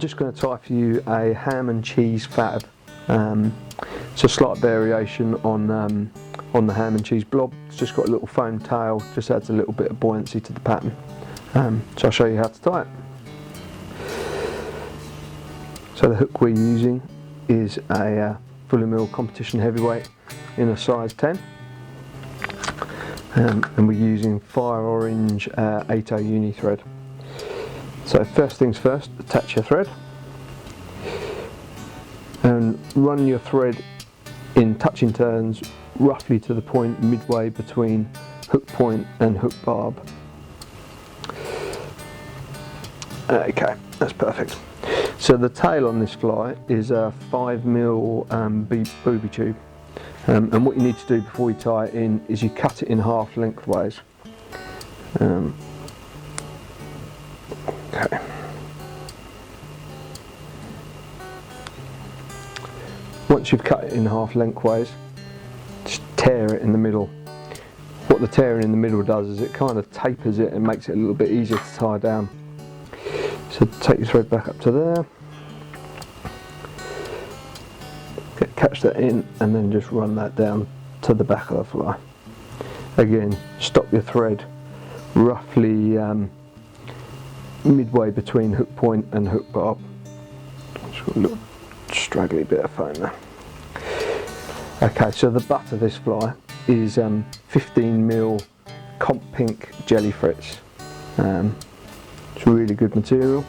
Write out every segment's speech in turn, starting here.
just going to tie for you a Ham Cheese FAB. It's a slight variation on the ham and cheese blob. It's just got a little foam tail, just adds a little bit of buoyancy to the pattern. So I'll show you how to tie it. So the hook we're using is a fully milled competition heavyweight in a size 10. And we're using fire orange 8/0 uni thread. So first things first, attach your thread and run your thread in touching turns roughly to the point midway between hook point and hook barb. Okay, that's perfect. So the tail on this fly is a 5mm Booby tube. And what you need to do before you tie it in is you cut it in half lengthways. Okay. Once you've cut it in half lengthways, just tear it in the middle. What the tearing in the middle does is it kind of tapers it and makes it a little bit easier to tie down. So take your thread back up to there. Catch that in and then just run that down to the back of the fly. Again, stop your thread roughly midway between hook point and hook barb. Just got a little straggly bit of foam there. Okay, so the butt of this fly is 15mm Comp Pink Jelly Fritz. It's really good material.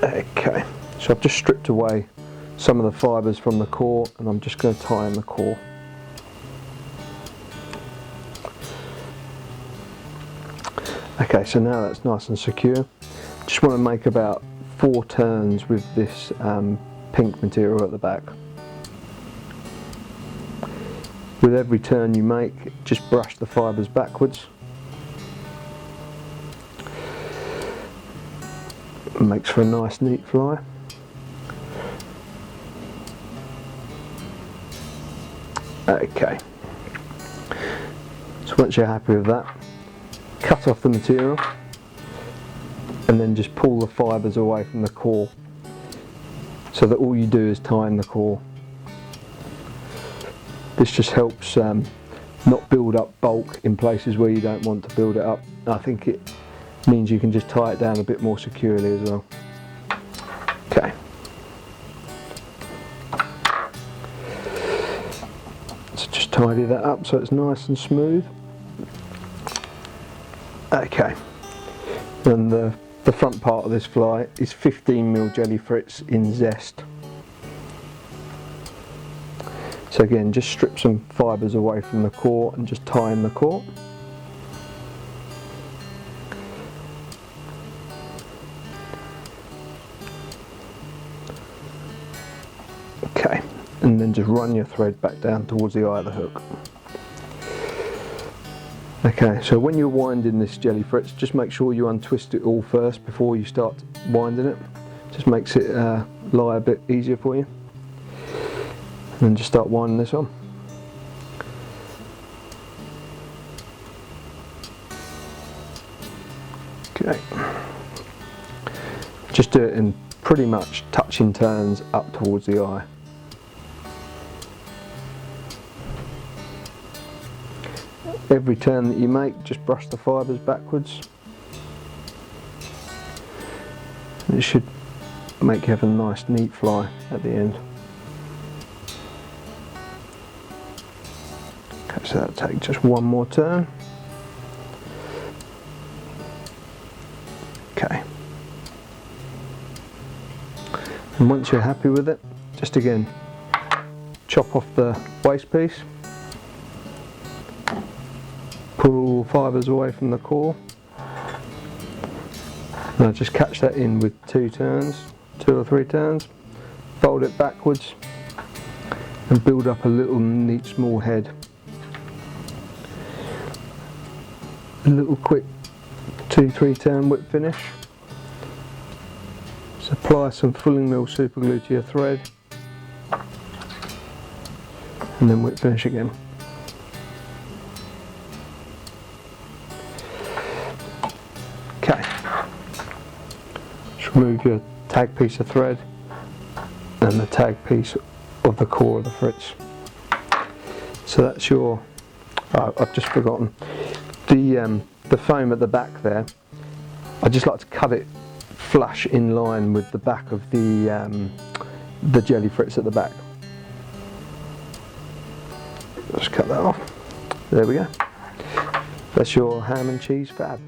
Okay. So I've just stripped away some of the fibres from the core and I'm just going to tie in the core. Okay, so now that's nice and secure. Just want to make about 4 turns with this pink material at the back. With every turn you make, just brush the fibres backwards. It makes for a nice neat fly. Okay, so once you're happy with that, cut off the material and then just pull the fibres away from the core so that all you do is tie in the core. This just helps not build up bulk in places where you don't want to build it up. I think it means you can just tie it down a bit more securely as well. Okay. Just tidy that up so it's nice and smooth. Okay, and the front part of this fly is 15mm Jelly Fritz in Zest. So again, just strip some fibres away from the core and just tie in the core. Okay. And then just run your thread back down towards the eye of the hook. Okay, so when you're winding this Jelly Fritz, just make sure you untwist it all first before you start winding it. Just makes it lie a bit easier for you. And then just start winding this on. Okay. Just do it in pretty much touching turns up towards the eye. Every turn that you make, just brush the fibres backwards. And it should make you have a nice neat fly at the end. Okay, so that'll take just one more turn. Okay. And once you're happy with it, just again, chop off the waste piece. Pull all the fibres away from the core. Now just catch that in with 2 or 3 turns. Fold it backwards and build up a little neat small head. A little quick 2-3 turn whip finish. So apply some fulling mill super glue to your thread and then whip finish again. Okay, Just remove your tag piece of thread and the tag piece of the core of the Fritz. So that's your, I've just forgotten, the foam at the back there. I just like to cut it flush in line with the back of the Jelly Fritz at the back. Just cut that off. There we go. That's your ham and cheese fab.